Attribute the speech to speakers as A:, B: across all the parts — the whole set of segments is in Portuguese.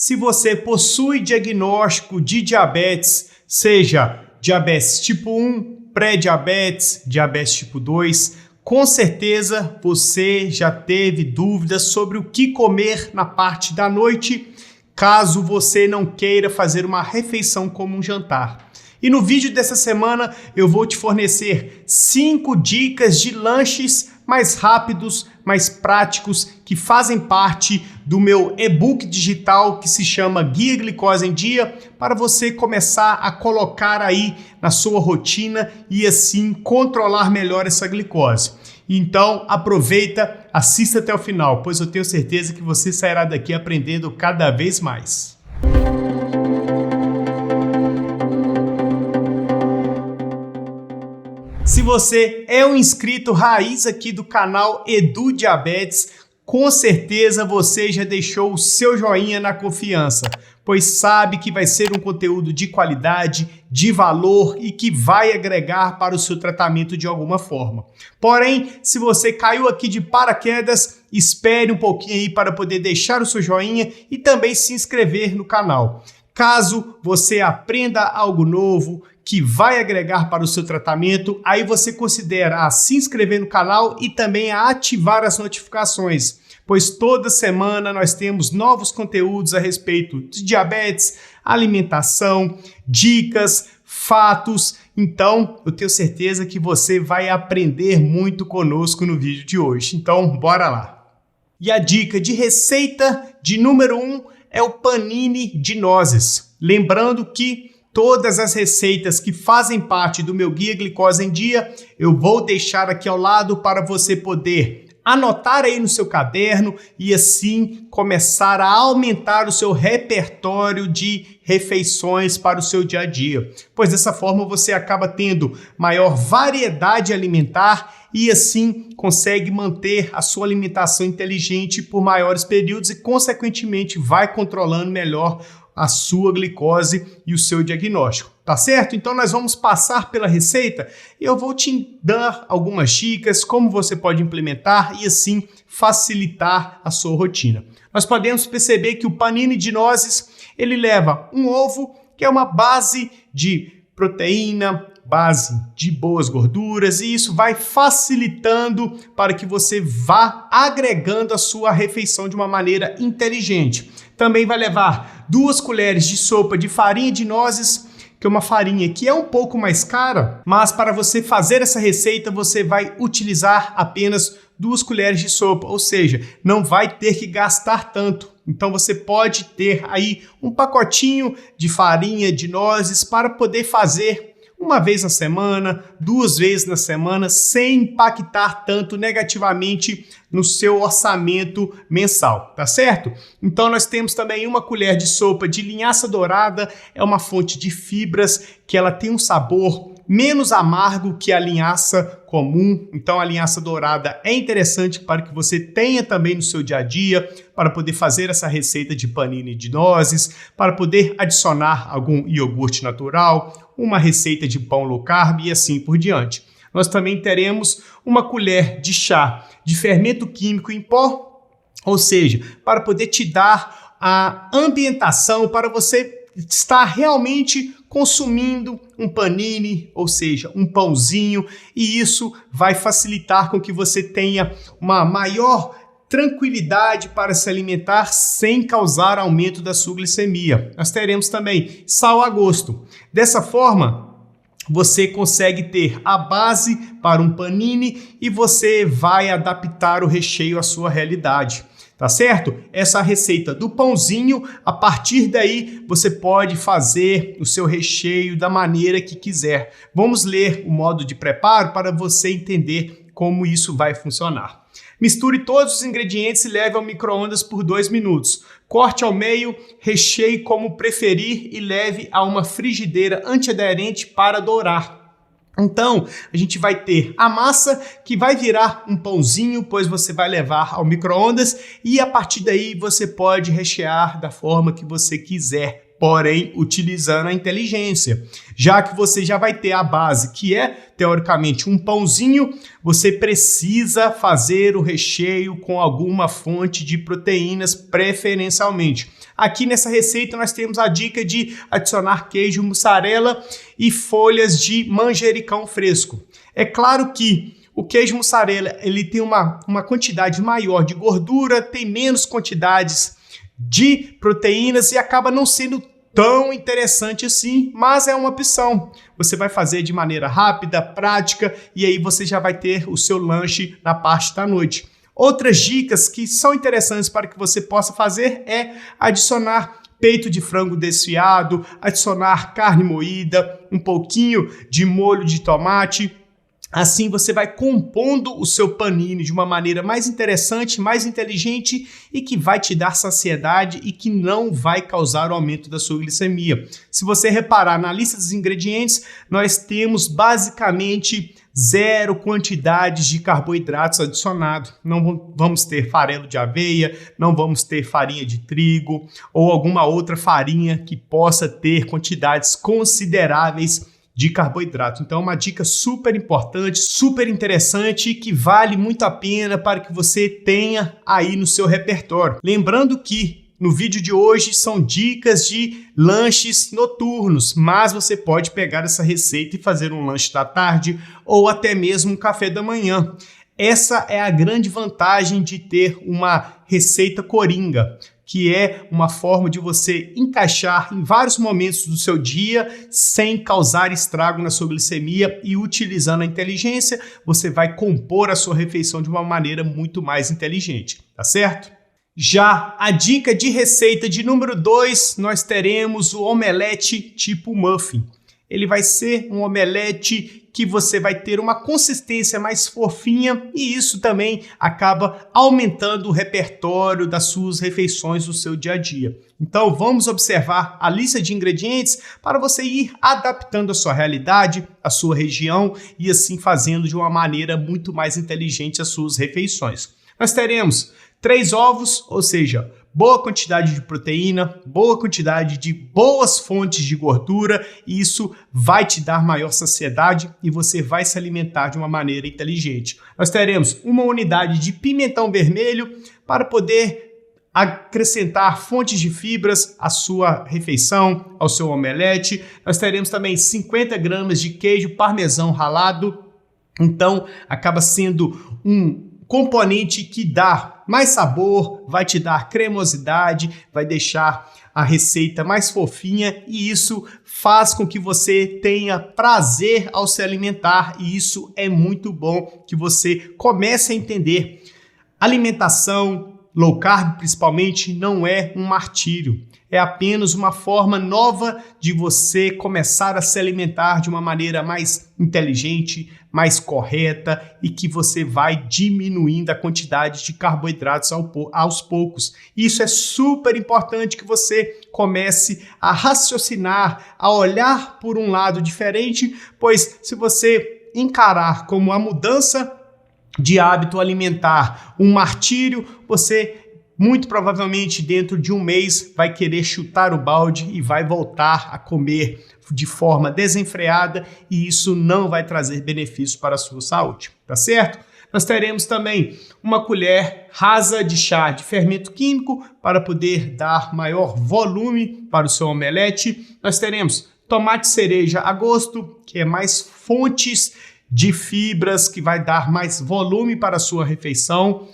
A: Se você possui diagnóstico de diabetes, seja diabetes tipo 1, pré-diabetes, diabetes tipo 2, com certeza você já teve dúvidas sobre o que comer na parte da noite, caso você não queira fazer uma refeição como um jantar. E no vídeo dessa semana eu vou te fornecer 5 dicas de lanches mais rápidos, mais práticos, que fazem parte do meu e-book digital que se chama Guia Glicose em Dia, para você começar a colocar aí na sua rotina e assim controlar melhor essa glicose. Então aproveita, assista até o final, pois eu tenho certeza que você sairá daqui aprendendo cada vez mais. Se você é um inscrito raiz aqui do canal Edu Diabetes, com certeza você já deixou o seu joinha na confiança, pois sabe que vai ser um conteúdo de qualidade, de valor e que vai agregar para o seu tratamento de alguma forma. Porém, se você caiu aqui de paraquedas, espere um pouquinho aí para poder deixar o seu joinha e também se inscrever no canal. Caso você aprenda algo novo, que vai agregar para o seu tratamento, aí você considera a se inscrever no canal e também a ativar as notificações, pois toda semana nós temos novos conteúdos a respeito de diabetes, alimentação, dicas, fatos. Então, eu tenho certeza que você vai aprender muito conosco no vídeo de hoje. Então, bora lá! E a dica de receita de número 1 é o panini de nozes. Lembrando que todas as receitas que fazem parte do meu Guia Glicose em Dia, eu vou deixar aqui ao lado para você poder anotar aí no seu caderno e assim começar a aumentar o seu repertório de refeições para o seu dia a dia. Pois dessa forma você acaba tendo maior variedade alimentar e assim consegue manter a sua alimentação inteligente por maiores períodos e consequentemente vai controlando melhor a sua glicose e o seu diagnóstico, tá certo? Então nós vamos passar pela receita e eu vou te dar algumas dicas como você pode implementar e assim facilitar a sua rotina. Nós podemos perceber que o panini de nozes, ele leva um ovo, que é uma base de proteína, base de boas gorduras, e isso vai facilitando para que você vá agregando a sua refeição de uma maneira inteligente. Também vai levar 2 colheres de sopa de farinha de nozes, que é uma farinha que é um pouco mais cara, mas para você fazer essa receita você vai utilizar apenas 2 colheres de sopa, ou seja, não vai ter que gastar tanto. Então você pode ter aí um pacotinho de farinha de nozes para poder fazer uma vez na semana, 2 vezes na semana, sem impactar tanto negativamente no seu orçamento mensal, tá certo? Então nós temos também 1 colher de sopa de linhaça dourada, é uma fonte de fibras que ela tem um sabor menos amargo que a linhaça comum, então a linhaça dourada é interessante para que você tenha também no seu dia a dia, para poder fazer essa receita de panini de nozes, para poder adicionar algum iogurte natural, uma receita de pão low carb e assim por diante. Nós também teremos 1 colher de chá de fermento químico em pó, ou seja, para poder te dar a ambientação para você estar realmente consumindo um panini, ou seja, um pãozinho, e isso vai facilitar com que você tenha uma maior tranquilidade para se alimentar sem causar aumento da sua glicemia. Nós teremos também sal a gosto. Dessa forma, você consegue ter a base para um panini e você vai adaptar o recheio à sua realidade. Tá certo? Essa receita do pãozinho, a partir daí você pode fazer o seu recheio da maneira que quiser. Vamos ler o modo de preparo para você entender como isso vai funcionar. Misture todos os ingredientes e leve ao micro-ondas por 2 minutos. Corte ao meio, recheie como preferir e leve a uma frigideira antiaderente para dourar. Então, a gente vai ter a massa que vai virar um pãozinho, pois você vai levar ao micro-ondas e a partir daí você pode rechear da forma que você quiser. porém utilizando a inteligência. Já que você já vai ter a base, que é teoricamente um pãozinho, você precisa fazer o recheio com alguma fonte de proteínas preferencialmente. Aqui nessa receita nós temos a dica de adicionar queijo mussarela e folhas de manjericão fresco. É claro que o queijo mussarela ele tem uma quantidade maior de gordura, tem menos quantidades de proteínas e acaba não sendo tão interessante assim, mas é uma opção. Você vai fazer de maneira rápida, prática e aí você já vai ter o seu lanche na parte da noite. Outras dicas que são interessantes para que você possa fazer é adicionar peito de frango desfiado, adicionar carne moída, um pouquinho de molho de tomate. Assim você vai compondo o seu panini de uma maneira mais interessante, mais inteligente e que vai te dar saciedade e que não vai causar o aumento da sua glicemia. Se você reparar na lista dos ingredientes, nós temos basicamente 0 quantidades de carboidratos adicionados. Não vamos ter farelo de aveia, não vamos ter farinha de trigo ou alguma outra farinha que possa ter quantidades consideráveis de carboidrato. Então, é uma dica super importante, super interessante, que vale muito a pena para que você tenha aí no seu repertório. Lembrando que no vídeo de hoje são dicas de lanches noturnos, mas você pode pegar essa receita e fazer um lanche da tarde ou até mesmo um café da manhã. Essa é a grande vantagem de ter uma receita coringa, que é uma forma de você encaixar em vários momentos do seu dia sem causar estrago na sua glicemia e utilizando a inteligência, você vai compor a sua refeição de uma maneira muito mais inteligente, tá certo? Já a dica de receita de número 2, nós teremos o omelete tipo muffin. Ele vai ser um omelete que você vai ter uma consistência mais fofinha e isso também acaba aumentando o repertório das suas refeições do seu dia a dia. Então vamos observar a lista de ingredientes para você ir adaptando a sua realidade, a sua região e assim fazendo de uma maneira muito mais inteligente as suas refeições. Nós teremos 3 ovos, ou seja, boa quantidade de proteína, boa quantidade de boas fontes de gordura, e isso vai te dar maior saciedade e você vai se alimentar de uma maneira inteligente. Nós teremos uma unidade de pimentão vermelho para poder acrescentar fontes de fibras à sua refeição, ao seu omelete. Nós teremos também 50 gramas de queijo parmesão ralado, então acaba sendo um componente que dá mais sabor, vai te dar cremosidade, vai deixar a receita mais fofinha e isso faz com que você tenha prazer ao se alimentar e isso é muito bom que você comece a entender. Alimentação low carb principalmente não é um martírio, é apenas uma forma nova de você começar a se alimentar de uma maneira mais inteligente, mais correta e que você vai diminuindo a quantidade de carboidratos aos poucos. Isso é super importante que você comece a raciocinar, a olhar por um lado diferente, pois se você encarar como a mudança de hábito alimentar um martírio, você muito provavelmente dentro de um mês vai querer chutar o balde e vai voltar a comer de forma desenfreada e isso não vai trazer benefício para a sua saúde, tá certo? Nós teremos também uma colher rasa de chá de fermento químico para poder dar maior volume para o seu omelete. Nós teremos tomate cereja a gosto, que é mais fontes de fibras, que vai dar mais volume para a sua refeição.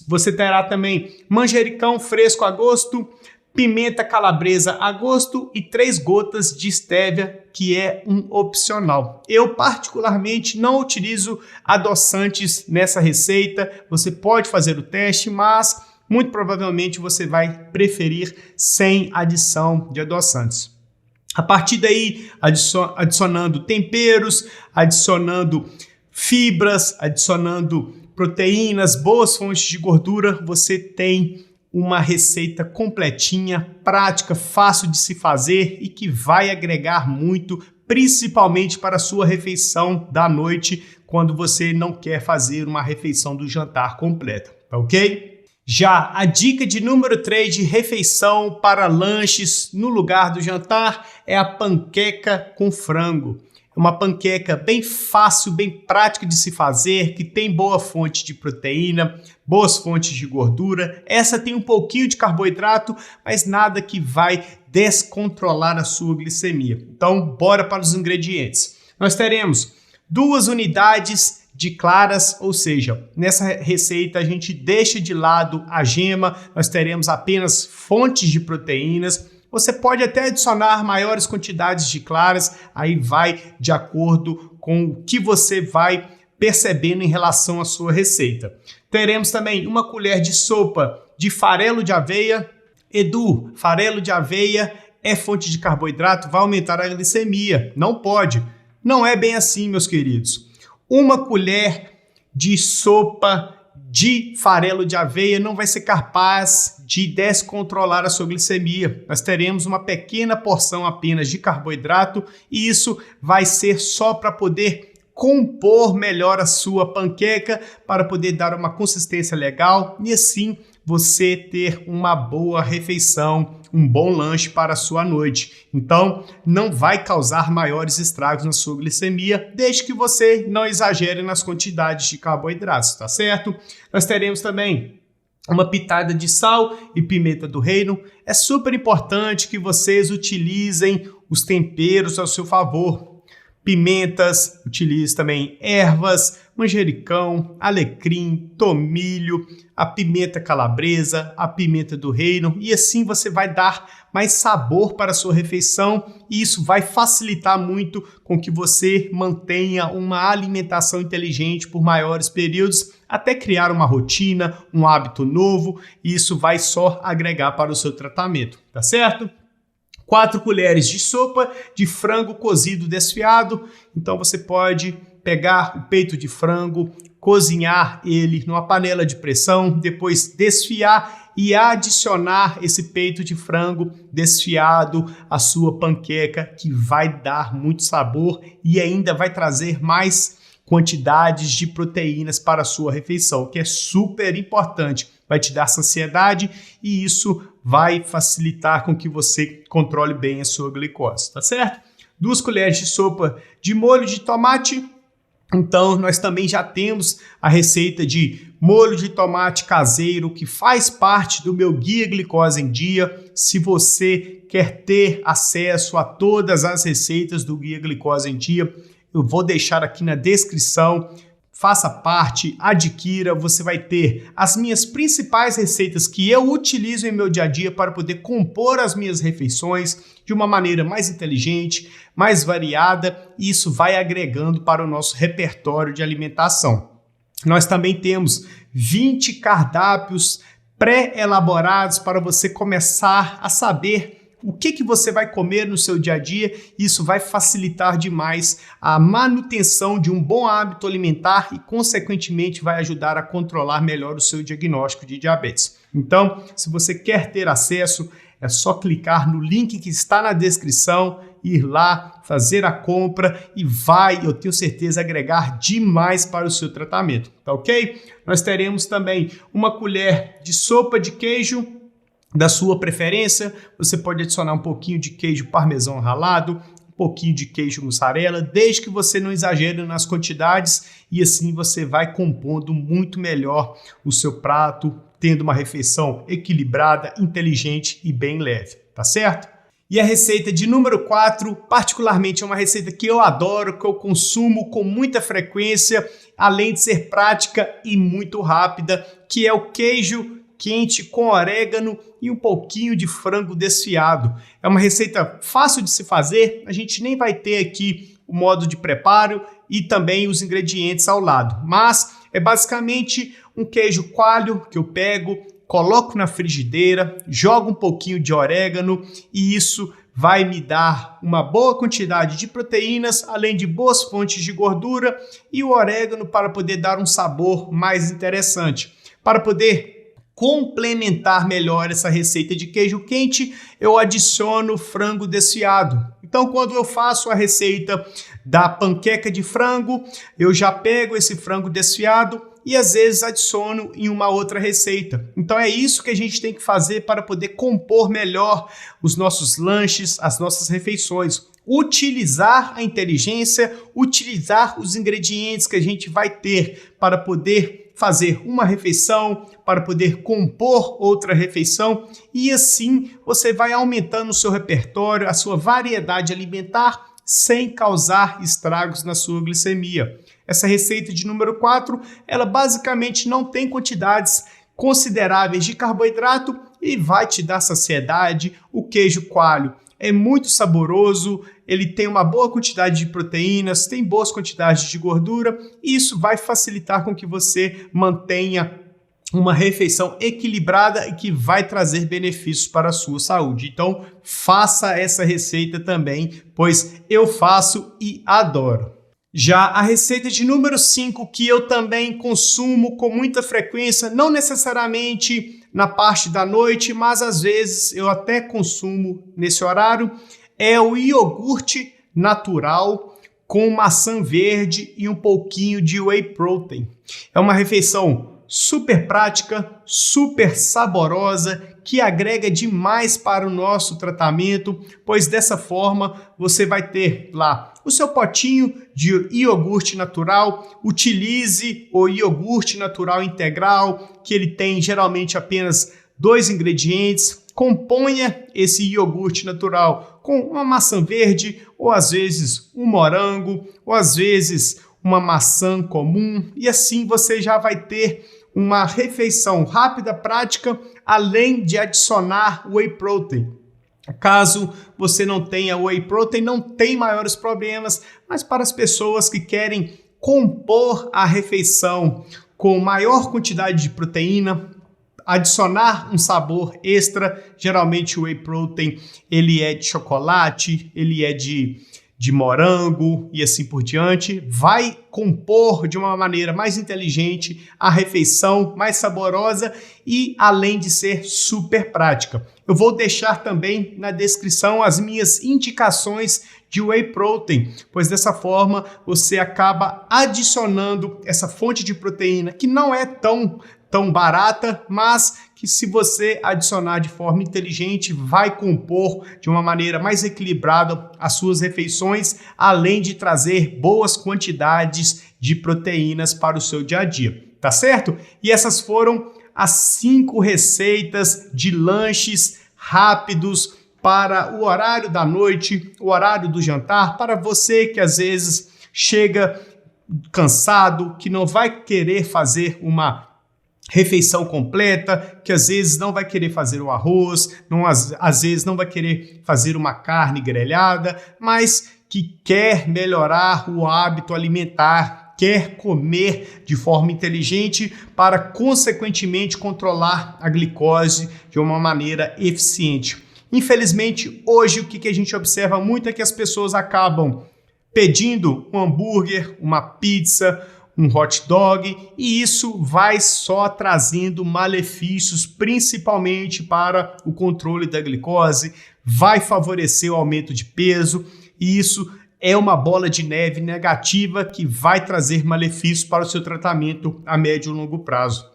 A: Você terá também manjericão fresco a gosto, pimenta calabresa a gosto e 3 gotas de estévia, que é um opcional. Eu particularmente não utilizo adoçantes nessa receita, você pode fazer o teste, mas muito provavelmente você vai preferir sem adição de adoçantes. A partir daí, adicionando temperos, adicionando fibras, adicionando proteínas, boas fontes de gordura, você tem uma receita completinha, prática, fácil de se fazer e que vai agregar muito, principalmente para a sua refeição da noite, quando você não quer fazer uma refeição do jantar completa, tá ok? Já a dica de número 3 de refeição para lanches no lugar do jantar é a panqueca com frango. É uma panqueca bem fácil, bem prática de se fazer, que tem boa fonte de proteína, boas fontes de gordura. Essa tem um pouquinho de carboidrato, mas nada que vai descontrolar a sua glicemia. Então, bora para os ingredientes. Nós teremos 2 unidades de claras, ou seja, nessa receita a gente deixa de lado a gema, nós teremos apenas fontes de proteínas. Você pode até adicionar maiores quantidades de claras, aí vai de acordo com o que você vai percebendo em relação à sua receita. Teremos também 1 colher de sopa de farelo de aveia. Edu, farelo de aveia é fonte de carboidrato, vai aumentar a glicemia. Não pode. Não é bem assim, meus queridos. 1 colher de sopa de farelo de aveia não vai ser capaz de descontrolar a sua glicemia. Nós teremos uma pequena porção apenas de carboidrato e isso vai ser só para poder compor melhor a sua panqueca, para poder dar uma consistência legal e assim você ter uma boa refeição, um bom lanche para a sua noite. Então, não vai causar maiores estragos na sua glicemia, desde que você não exagere nas quantidades de carboidratos, tá certo? Nós teremos também uma pitada de sal e pimenta do reino. É super importante que vocês utilizem os temperos ao seu favor. Pimentas, utilize também ervas, manjericão, alecrim, tomilho, a pimenta calabresa, a pimenta do reino e assim você vai dar mais sabor para a sua refeição e isso vai facilitar muito com que você mantenha uma alimentação inteligente por maiores períodos até criar uma rotina, um hábito novo e isso vai só agregar para o seu tratamento, tá certo? 4 colheres de sopa de frango cozido desfiado. Então você pode pegar o peito de frango, cozinhar ele numa panela de pressão, depois desfiar e adicionar esse peito de frango desfiado à sua panqueca, que vai dar muito sabor e ainda vai trazer mais quantidades de proteínas para a sua refeição, que é super importante. Vai te dar saciedade e isso vai facilitar com que você controle bem a sua glicose, tá certo? 2 colheres de sopa de molho de tomate. Então, nós também já temos a receita de molho de tomate caseiro, que faz parte do meu Guia Glicose em Dia. Se você quer ter acesso a todas as receitas do Guia Glicose em Dia, eu vou deixar aqui na descrição. Faça parte, adquira, você vai ter as minhas principais receitas que eu utilizo em meu dia a dia para poder compor as minhas refeições de uma maneira mais inteligente, mais variada, e isso vai agregando para o nosso repertório de alimentação. Nós também temos 20 cardápios pré-elaborados para você começar a saber o que você vai comer no seu dia a dia. Isso vai facilitar demais a manutenção de um bom hábito alimentar e, consequentemente, vai ajudar a controlar melhor o seu diagnóstico de diabetes. Então, se você quer ter acesso, é só clicar no link que está na descrição, ir lá, fazer a compra e vai, eu tenho certeza, agregar demais para o seu tratamento, tá ok? Nós teremos também 1 colher de sopa de queijo, da sua preferência. Você pode adicionar um pouquinho de queijo parmesão ralado, um pouquinho de queijo mussarela, desde que você não exagere nas quantidades e assim você vai compondo muito melhor o seu prato, tendo uma refeição equilibrada, inteligente e bem leve, tá certo? E a receita de número 4, particularmente é uma receita que eu adoro, que eu consumo com muita frequência, além de ser prática e muito rápida, que é o queijo quente com orégano e um pouquinho de frango desfiado. É uma receita fácil de se fazer, a gente nem vai ter aqui o modo de preparo e também os ingredientes ao lado, mas é basicamente um queijo coalho que eu pego, coloco na frigideira, jogo um pouquinho de orégano e isso vai me dar uma boa quantidade de proteínas, além de boas fontes de gordura e o orégano para poder dar um sabor mais interessante. Para poder complementar melhor essa receita de queijo quente, eu adiciono frango desfiado. Então, quando eu faço a receita da panqueca de frango, eu já pego esse frango desfiado, e às vezes adiciono em uma outra receita. Então é isso que a gente tem que fazer para poder compor melhor os nossos lanches, as nossas refeições. Utilizar a inteligência, utilizar os ingredientes que a gente vai ter para poder fazer uma refeição, para poder compor outra refeição, e assim você vai aumentando o seu repertório, a sua variedade alimentar, sem causar estragos na sua glicemia. Essa receita de número 4, ela basicamente não tem quantidades consideráveis de carboidrato e vai te dar saciedade. O queijo coalho é muito saboroso, ele tem uma boa quantidade de proteínas, tem boas quantidades de gordura, e isso vai facilitar com que você mantenha uma refeição equilibrada e que vai trazer benefícios para a sua saúde. Então, faça essa receita também, pois eu faço e adoro. Já a receita de número 5, que eu também consumo com muita frequência, não necessariamente na parte da noite, mas às vezes eu até consumo nesse horário, é o iogurte natural com maçã verde e um pouquinho de whey protein. É uma refeição super prática, super saborosa, que agrega demais para o nosso tratamento, pois dessa forma você vai ter lá o seu potinho de iogurte natural. Utilize o iogurte natural integral, que ele tem geralmente apenas 2 ingredientes. Componha esse iogurte natural com uma maçã verde, ou às vezes um morango, ou às vezes uma maçã comum, e assim você já vai ter uma refeição rápida, prática, além de adicionar whey protein. Caso você não tenha whey protein, não tem maiores problemas, mas para as pessoas que querem compor a refeição com maior quantidade de proteína, adicionar um sabor extra, geralmente o whey protein ele é de chocolate, ele é de morango e assim por diante, vai compor de uma maneira mais inteligente a refeição, mais saborosa e além de ser super prática. Eu vou deixar também na descrição as minhas indicações de whey protein, pois dessa forma você acaba adicionando essa fonte de proteína que não é tão barata, mas que se você adicionar de forma inteligente, vai compor de uma maneira mais equilibrada as suas refeições, além de trazer boas quantidades de proteínas para o seu dia a dia, tá certo? E essas foram as 5 receitas de lanches rápidos para o horário da noite, o horário do jantar, para você que às vezes chega cansado, que não vai querer fazer uma refeição completa, que às vezes não vai querer fazer o arroz, às vezes não vai querer fazer uma carne grelhada, mas que quer melhorar o hábito alimentar, quer comer de forma inteligente para, consequentemente, controlar a glicose de uma maneira eficiente. Infelizmente, hoje o que a gente observa muito é que as pessoas acabam pedindo um hambúrguer, uma pizza, um hot dog, e isso vai só trazendo malefícios, principalmente para o controle da glicose, vai favorecer o aumento de peso, e isso é uma bola de neve negativa que vai trazer malefícios para o seu tratamento a médio e longo prazo.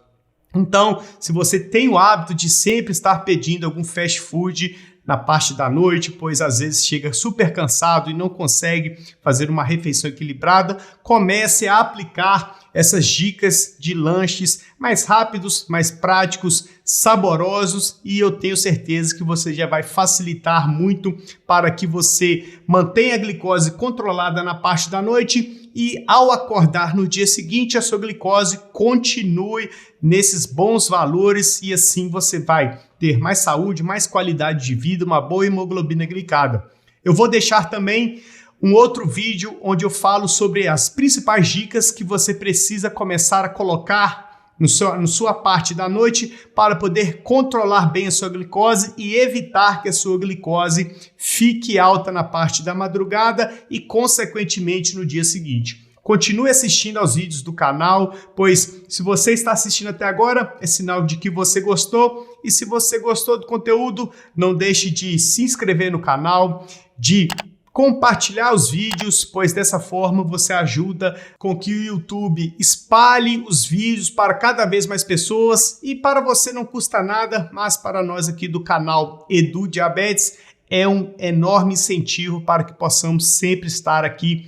A: Então, se você tem o hábito de sempre estar pedindo algum fast food na parte da noite, pois às vezes chega super cansado e não consegue fazer uma refeição equilibrada, comece a aplicar essas dicas de lanches mais rápidos, mais práticos, saborosos, e eu tenho certeza que você já vai facilitar muito para que você mantenha a glicose controlada na parte da noite e ao acordar no dia seguinte a sua glicose continue nesses bons valores, e assim você vai ter mais saúde, mais qualidade de vida, uma boa hemoglobina glicada. Eu vou deixar também um outro vídeo onde eu falo sobre as principais dicas que você precisa começar a colocar na sua parte da noite para poder controlar bem a sua glicose e evitar que a sua glicose fique alta na parte da madrugada e, consequentemente, no dia seguinte. Continue assistindo aos vídeos do canal, pois se você está assistindo até agora, é sinal de que você gostou. E se você gostou do conteúdo, não deixe de se inscrever no canal, de compartilhar os vídeos, pois dessa forma você ajuda com que o YouTube espalhe os vídeos para cada vez mais pessoas e para você não custa nada, mas para nós aqui do canal Edu Diabetes é um enorme incentivo para que possamos sempre estar aqui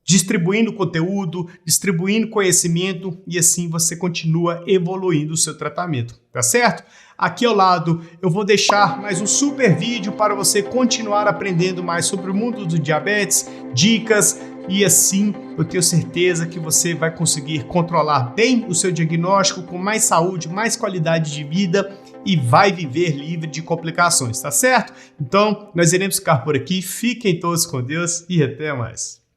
A: distribuindo conteúdo, distribuindo conhecimento e assim você continua evoluindo o seu tratamento, tá certo? Aqui ao lado eu vou deixar mais um super vídeo para você continuar aprendendo mais sobre o mundo do diabetes, dicas e assim eu tenho certeza que você vai conseguir controlar bem o seu diagnóstico com mais saúde, mais qualidade de vida e vai viver livre de complicações, tá certo? Então nós iremos ficar por aqui, fiquem todos com Deus e até mais.